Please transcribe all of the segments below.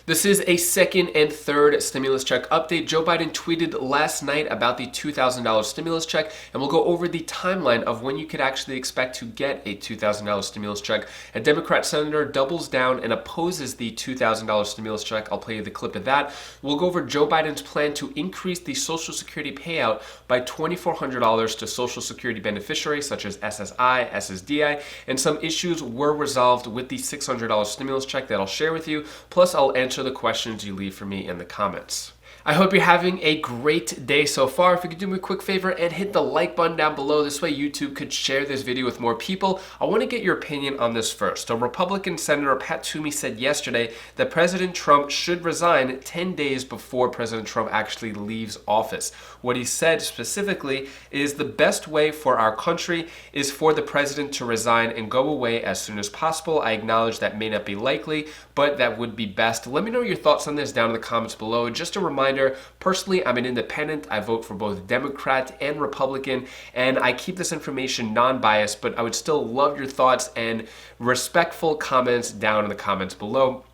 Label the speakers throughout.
Speaker 1: This is a second and third stimulus check update. Joe Biden tweeted last night about the $2,000 stimulus check, and we'll go over the timeline of when you could actually expect to get a $2,000 stimulus check. A Democrat senator doubles down and opposes the $2,000 stimulus check. I'll play you the clip of that. We'll go over Joe Biden's plan to increase the Social Security payout by $2,400 to Social Security beneficiaries such as SSI, SSDI, and some issues were resolved with the $600 stimulus check that I'll share with you. Plus, I'll answer the questions you leave for me in the comments. I hope you're having a great day so far. If you could do me a quick favor and hit the like button down below, this way YouTube could share this video with more people. I want to get your opinion on this first. A Republican Senator Pat Toomey said yesterday that President Trump should resign 10 days before President Trump actually leaves office. What he said specifically is the best way for our country is for the president to resign and go away as soon as possible. I acknowledge that may not be likely, but that would be best. Let me know your thoughts on this down in the comments below. Just a reminder, personally, I'm an independent. I vote for both Democrat and Republican, and I keep this information non-biased, but I would still love your thoughts and respectful comments down in the comments below.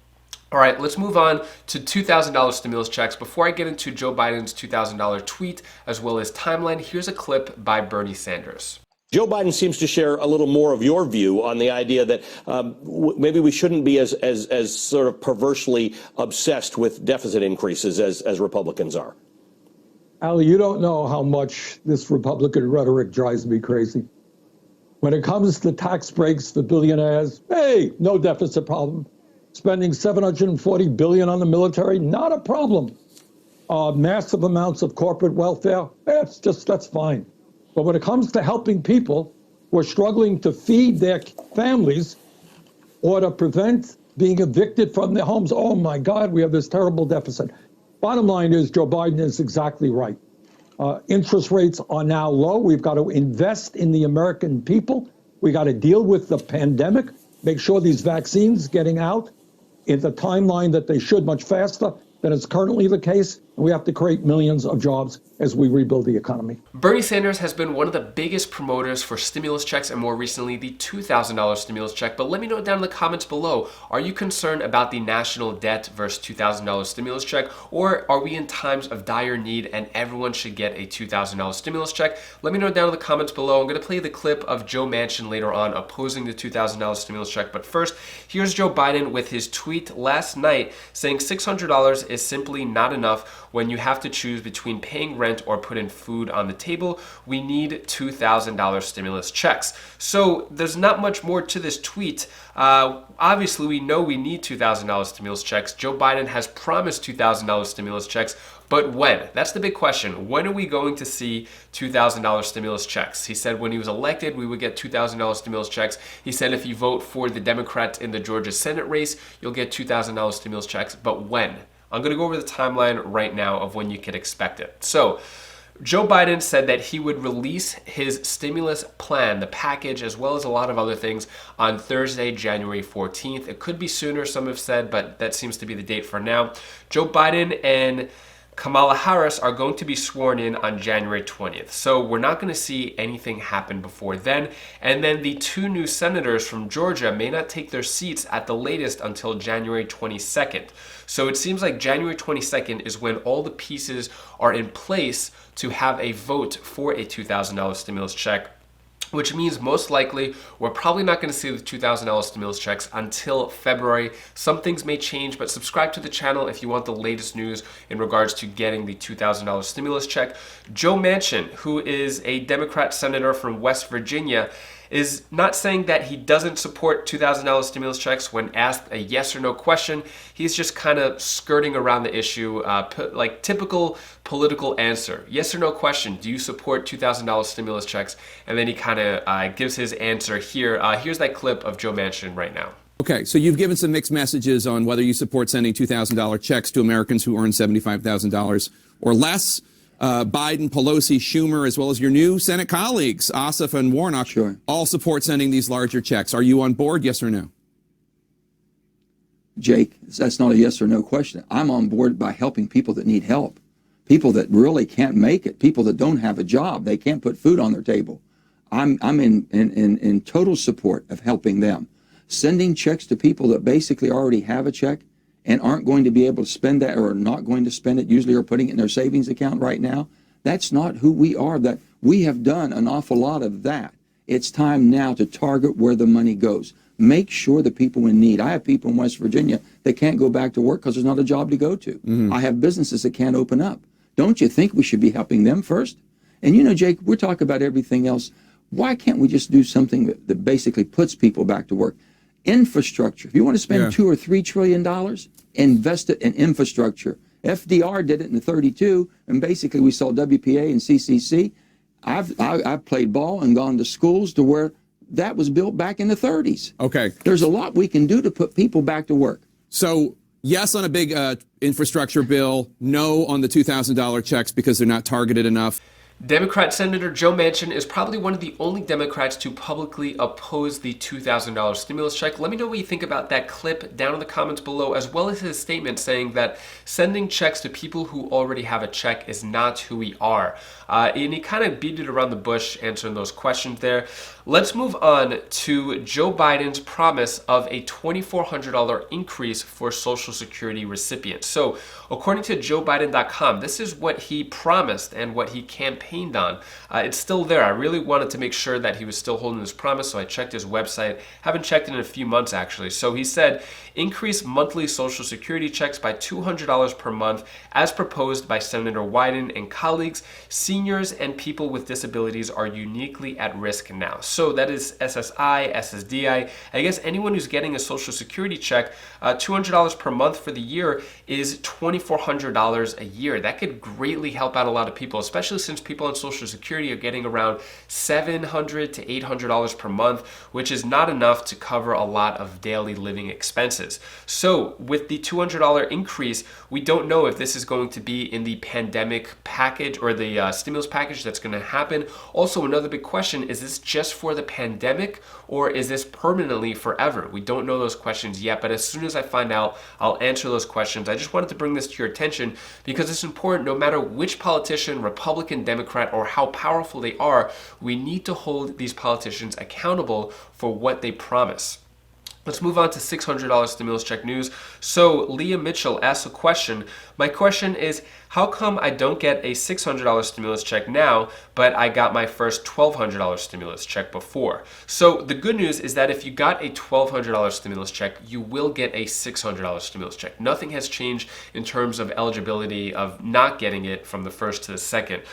Speaker 1: All right, let's move on to $2,000 stimulus checks. Before I get into Joe Biden's $2,000 tweet as well as timeline, here's a clip by Bernie Sanders.
Speaker 2: Joe Biden seems to share a little more of your view on the idea that maybe we shouldn't be as sort of perversely obsessed with deficit increases as Republicans are.
Speaker 3: Ali, you don't know how much this Republican rhetoric drives me crazy. When it comes to tax breaks for billionaires, hey, no deficit problem. Spending $740 billion on the military, not a problem. Massive amounts of corporate welfare, that's fine. But when it comes to helping people who are struggling to feed their families or to prevent being evicted from their homes, oh my God, we have this terrible deficit. Bottom line is Joe Biden is exactly right. Interest rates are now low. We've got to invest in the American people. We got to deal with the pandemic, make sure these vaccines getting out in the timeline that they should much faster than is currently the case. We have to create millions of jobs as we rebuild the economy.
Speaker 1: Bernie Sanders has been one of the biggest promoters for stimulus checks and more recently the $2,000 stimulus check. But let me know down in the comments below, are you concerned about the national debt versus $2,000 stimulus check? Or are we in times of dire need and everyone should get a $2,000 stimulus check? Let me know down in the comments below. I'm going to play the clip of Joe Manchin later on opposing the $2,000 stimulus check. But first, here's Joe Biden with his tweet last night saying $600 is simply not enough when you have to choose between paying rent or putting food on the table. We need $2,000 stimulus checks. So there's not much more to this tweet. Obviously, we know we need $2,000 stimulus checks. Joe Biden has promised $2,000 stimulus checks, but when? That's the big question. When are we going to see $2,000 stimulus checks? He said when he was elected, we would get $2,000 stimulus checks. He said if you vote for the Democrats in the Georgia Senate race, you'll get $2,000 stimulus checks, but when? I'm going to go over the timeline right now of when you can expect it. So, Joe Biden said that he would release his stimulus plan, the package, as well as a lot of other things on Thursday, January 14th. It could be sooner, some have said, but that seems to be the date for now. Joe Biden and Kamala Harris are going to be sworn in on January 20th. So we're not going to see anything happen before then. And then the two new senators from Georgia may not take their seats at the latest until January 22nd. So it seems like January 22nd is when all the pieces are in place to have a vote for a $2,000 stimulus check, which means most likely we're probably not going to see the $2,000 stimulus checks until February. Some things may change, but subscribe to the channel if you want the latest news in regards to getting the $2,000 stimulus check. Joe Manchin, who is a Democrat senator from West Virginia, is not saying that he doesn't support $2,000 stimulus checks. When asked a yes or no question, he's just kind of skirting around the issue, like typical political answer. Yes or no question, do you support $2,000 stimulus checks? And then he kind of gives his answer here. Here's that clip of Joe Manchin right now.
Speaker 4: Okay, so you've given some mixed messages on whether you support sending $2,000 checks to Americans who earn $75,000 or less. Biden, Pelosi, Schumer, as well as your new Senate colleagues, Ossoff and Warnock,
Speaker 5: sure,
Speaker 4: all support sending these larger checks. Are you on board, yes or no?
Speaker 5: Jake, that's not a yes or no question. I'm on board by helping people that need help, people that really can't make it, people that don't have a job, they can't put food on their table. I'm in total support of helping them. Sending checks to people that basically already have a check and aren't going to be able to spend that, or are not going to spend it, usually are putting it in their savings account right now. That's not who we are. That we have done an awful lot of that. It's time now to target where the money goes. Make sure the people in need. I have people in West Virginia that can't go back to work because there's not a job to go to. I have businesses that can't open up. Don't you think we should be helping them first? And you know, Jake, we're talking about everything else. Why can't we just do something that basically puts people back to work? Infrastructure. If you want to spend $2 or $3 trillion, invest it in infrastructure. FDR did it in the 32, and basically we saw WPA and CCC. I've played ball and gone to schools to where that was built back in the 30s.
Speaker 4: Okay.
Speaker 5: There's a lot we can do to put people back to work.
Speaker 4: So yes on a big infrastructure bill, no on the $2,000 checks because they're not targeted enough.
Speaker 1: Democrat Senator Joe Manchin is probably one of the only Democrats to publicly oppose the $2,000 stimulus check. Let me know what you think about that clip down in the comments below, as well as his statement saying that sending checks to people who already have a check is not who we are. And he kind of beat it around the bush answering those questions there. Let's move on to Joe Biden's promise of a $2,400 increase for Social Security recipients. So according to JoeBiden.com, this is what he promised and what he campaigned on. It's still there. I really wanted to make sure that he was still holding his promise, so I checked his website. Haven't checked it in a few months, actually. So he said, increase monthly Social Security checks by $200 per month as proposed by Senator Wyden and colleagues. Seniors and people with disabilities are uniquely at risk now. So that is SSI, SSDI. I guess anyone who's getting a Social Security check, $200 per month for the year is $2,400 a year. That could greatly help out a lot of people, especially since people on Social Security are getting around $700 to $800 per month, which is not enough to cover a lot of daily living expenses. So with the $200 increase, we don't know if this is going to be in the pandemic package or the stimulus package that's going to happen. Also, another big question, is this just for the pandemic or is this permanently forever? We don't know those questions yet, but as soon as I find out, I'll answer those questions. I just wanted to bring this to your attention because it's important. No matter which politician, Republican, Democrat, or how powerful they are, we need to hold these politicians accountable for what they promise. Let's move on to $600 stimulus check news. So Leah Mitchell asked a question. My question is, how come I don't get a $600 stimulus check now, but I got my first $1,200 stimulus check before? So the good news is that if you got a $1,200 stimulus check, you will get a $600 stimulus check. Nothing has changed in terms of eligibility of not getting it from the first to the second.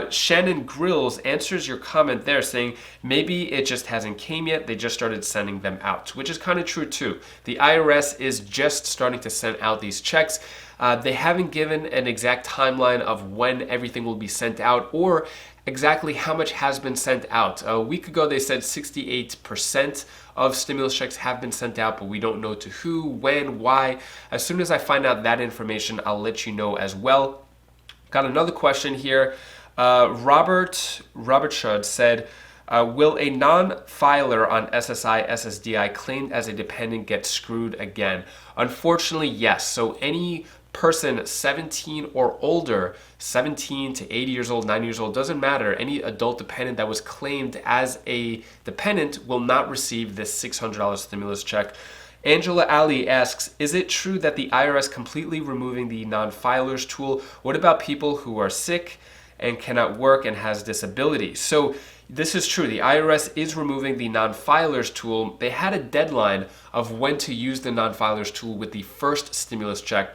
Speaker 1: Shannon Grills answers your comment there saying maybe it just hasn't came yet. They just started sending them out, which is kind of true too. The IRS is just starting to send out these checks. They haven't given an exact timeline of when everything will be sent out or exactly how much has been sent out. A week ago, they said 68% of stimulus checks have been sent out, but we don't know to who, when, why. As soon as I find out that information, I'll let you know as well. Got another question here. Robert Schud said, will a non-filer on SSI, SSDI claimed as a dependent get screwed again? Unfortunately, yes. So any person 17 or older, 17 to 80 years old, 90 years old, doesn't matter. Any adult dependent that was claimed as a dependent will not receive this $600 stimulus check. Angela Ali asks, is it true that the IRS completely removing the non-filers tool? What about people who are sick and cannot work and has disabilities? So this is true. The IRS is removing the non-filers tool. They had a deadline of when to use the non-filers tool with the first stimulus check.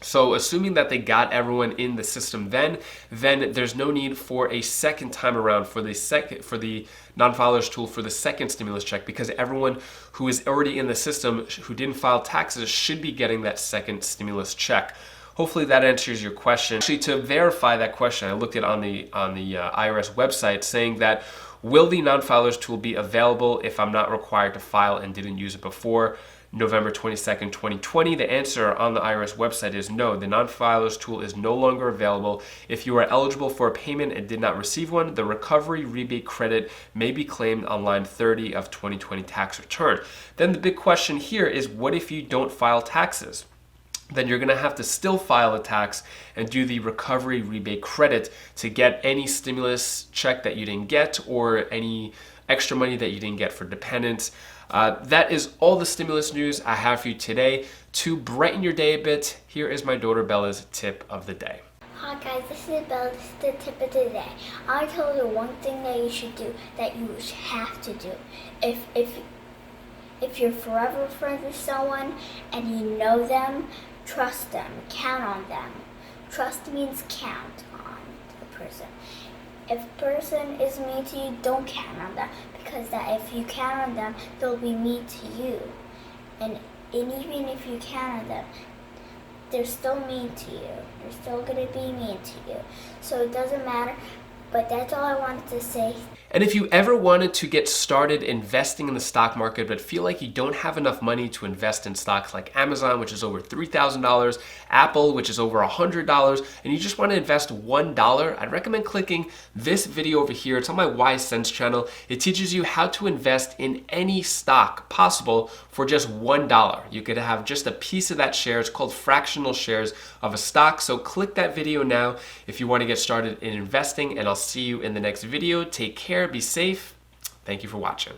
Speaker 1: So assuming that they got everyone in the system then there's no need for a second time around for the non-filers tool for the second stimulus check, because everyone who is already in the system who didn't file taxes should be getting that second stimulus check. Hopefully that answers your question. Actually, to verify that question, I looked it on the IRS website saying that, will the non-filers tool be available if I'm not required to file and didn't use it before November 22nd, 2020? The answer on the IRS website is no. The non-filers tool is no longer available. If you are eligible for a payment and did not receive one, the recovery rebate credit may be claimed on line 30 of 2020 tax return. Then the big question here is, what if you don't file taxes? Then you're going to have to still file a tax and do the recovery rebate credit to get any stimulus check that you didn't get or any extra money that you didn't get for dependents. That is all the stimulus news I have for you today. To brighten your day a bit, here is my daughter Bella's tip of the day.
Speaker 6: Hi guys, this is Bella. This is the tip of the day. I told you one thing that you should do, that you have to do. If you're forever friends with someone and you know them, trust them, count on them. Trust means count on the person. If a person is mean to you, don't count on them, because that if you count on them, they'll be mean to you. And even if you count on them, they're still mean to you. They're still going to be mean to you. So it doesn't matter. But that's all I wanted to say.
Speaker 1: And if you ever wanted to get started investing in the stock market but feel like you don't have enough money to invest in stocks like Amazon, which is over $3,000, Apple, which is over $100, and you just want to invest $1, I'd recommend clicking this video over here. It's on my Wise Sense channel. It teaches you how to invest in any stock possible for just $1. You could have just a piece of that share. It's called fractional shares of a stock. So click that video now if you want to get started in investing, and I'll see you in the next video. Take care, be safe. Thank you for watching.